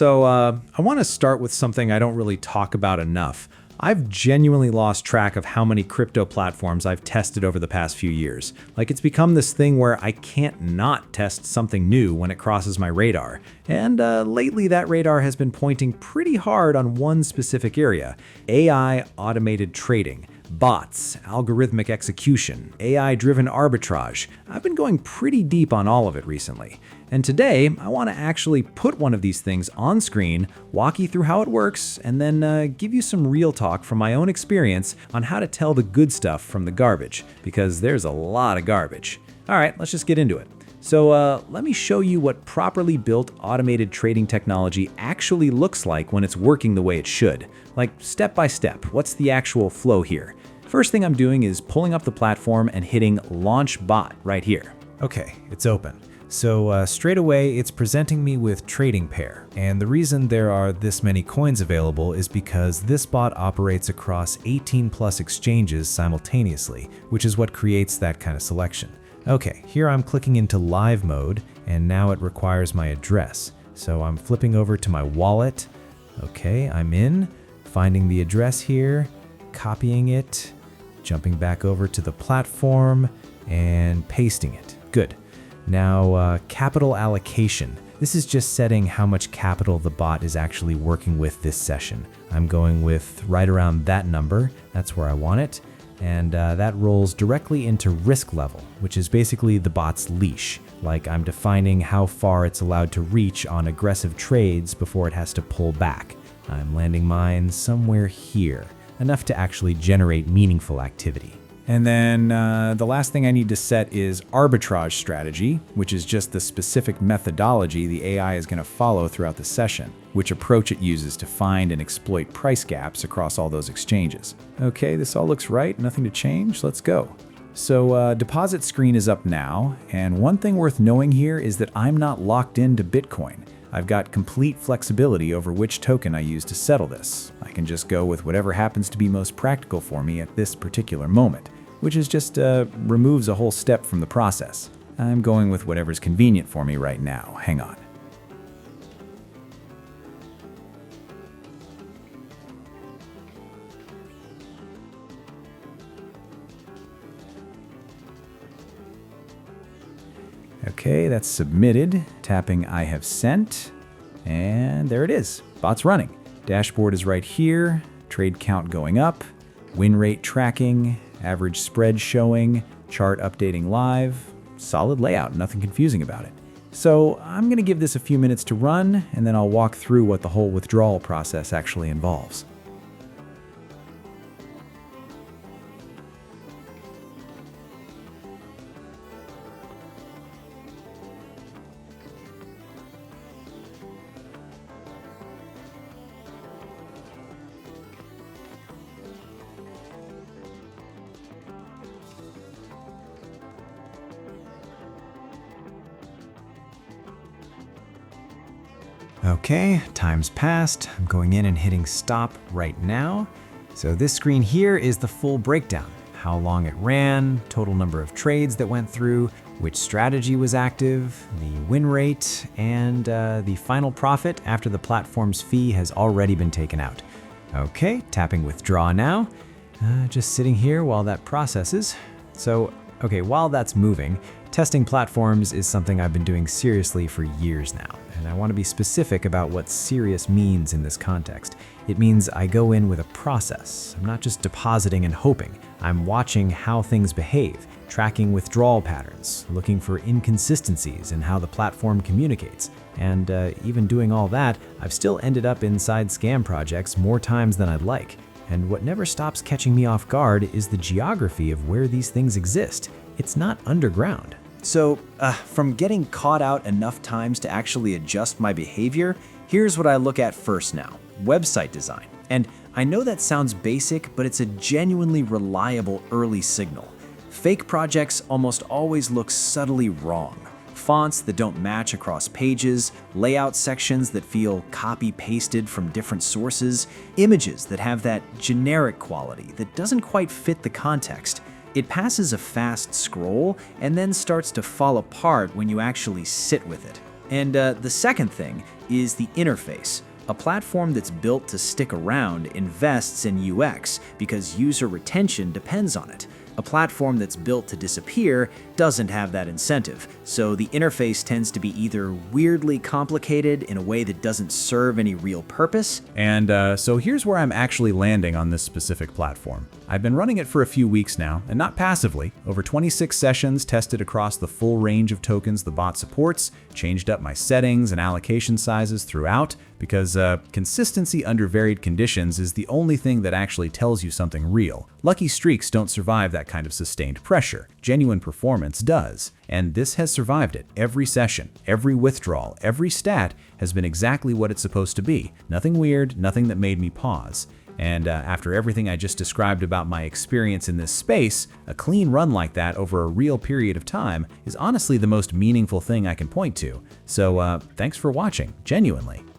I want to start with something I don't really talk about enough. I've genuinely lost track of how many crypto platforms I've tested over the past few years. Like, it's become this thing where I can't not test something new when it crosses my radar. And lately that radar has been pointing pretty hard on one specific area: AI automated trading. Bots, algorithmic execution, AI-driven arbitrage. I've been going pretty deep on all of it recently. And today, I want to actually put one of these things on screen, walk you through how it works, and then give you some real talk from my own experience on how to tell the good stuff from the garbage, because there's a lot of garbage. All right, let's just get into it. So let me show you what properly built automated trading technology actually looks like when it's working the way it should. Like, step by step, what's the actual flow here? First thing I'm doing is pulling up the platform and hitting Launch Bot right here. Okay, it's open. So straight away, it's presenting me with trading pair. And the reason there are this many coins available is because this bot operates across 18 plus exchanges simultaneously, which is what creates that kind of selection. Okay, here I'm clicking into live mode, and now it requires my address. So I'm flipping over to my wallet. Okay, I'm in, finding the address here, copying it, jumping back over to the platform, and pasting it. Good. Now, capital allocation. This is just setting how much capital the bot is actually working with this session. I'm going with right around that number. That's where I want it. And that rolls directly into risk level, which is basically the bot's leash. Like, I'm defining how far it's allowed to reach on aggressive trades before it has to pull back. I'm landing mine somewhere here, enough to actually generate meaningful activity. And then the last thing I need to set is arbitrage strategy, which is just the specific methodology the AI is going to follow throughout the session, which approach it uses to find and exploit price gaps across all those exchanges. Okay, this all looks right, nothing to change, let's go. So deposit screen is up now, and one thing worth knowing here is that I'm not locked into Bitcoin. I've got complete flexibility over which token I use to settle this. I can just go with whatever happens to be most practical for me at this particular moment, which is just removes a whole step from the process. I'm going with whatever's convenient for me right now. Hang on. Okay, that's submitted. Tapping I have sent. And there it is. Bot's running. Dashboard is right here. Trade count going up. Win rate tracking. Average spread showing. Chart updating live. Solid layout, nothing confusing about it. So I'm going to give this a few minutes to run, and then I'll walk through what the whole withdrawal process actually involves. Okay, time's passed. I'm going in and hitting stop right now. So this screen here is the full breakdown. How long it ran, total number of trades that went through, which strategy was active, the win rate, and the final profit after the platform's fee has already been taken out. Okay, tapping withdraw now. Just sitting here while that processes. So, okay, while that's moving, testing platforms is something I've been doing seriously for years now. And I want to be specific about what serious means in this context. It means I go in with a process. I'm not just depositing and hoping. I'm watching how things behave, tracking withdrawal patterns, looking for inconsistencies in how the platform communicates. And even doing all that, I've still ended up inside scam projects more times than I'd like. And what never stops catching me off guard is the geography of where these things exist. It's not underground. So, from getting caught out enough times to actually adjust my behavior, here's what I look at first now: website design. And I know that sounds basic, but it's a genuinely reliable early signal. Fake projects almost always look subtly wrong. Fonts that don't match across pages, layout sections that feel copy-pasted from different sources, images that have that generic quality that doesn't quite fit the context. It passes a fast scroll and then starts to fall apart when you actually sit with it. And the second thing is the interface. A platform that's built to stick around invests in UX because user retention depends on it. A platform that's built to disappear doesn't have that incentive, so the interface tends to be either weirdly complicated in a way that doesn't serve any real purpose. And so here's where I'm actually landing on this specific platform. I've been running it for a few weeks now, and not passively. Over 26 sessions tested across the full range of tokens the bot supports, changed up my settings and allocation sizes throughout, because consistency under varied conditions is the only thing that actually tells you something real. Lucky streaks don't survive that kind of sustained pressure. Genuine performance does. And this has survived it. Every session, every withdrawal, every stat has been exactly what it's supposed to be. Nothing weird, nothing that made me pause. And after everything I just described about my experience in this space, a clean run like that over a real period of time is honestly the most meaningful thing I can point to. So thanks for watching, genuinely.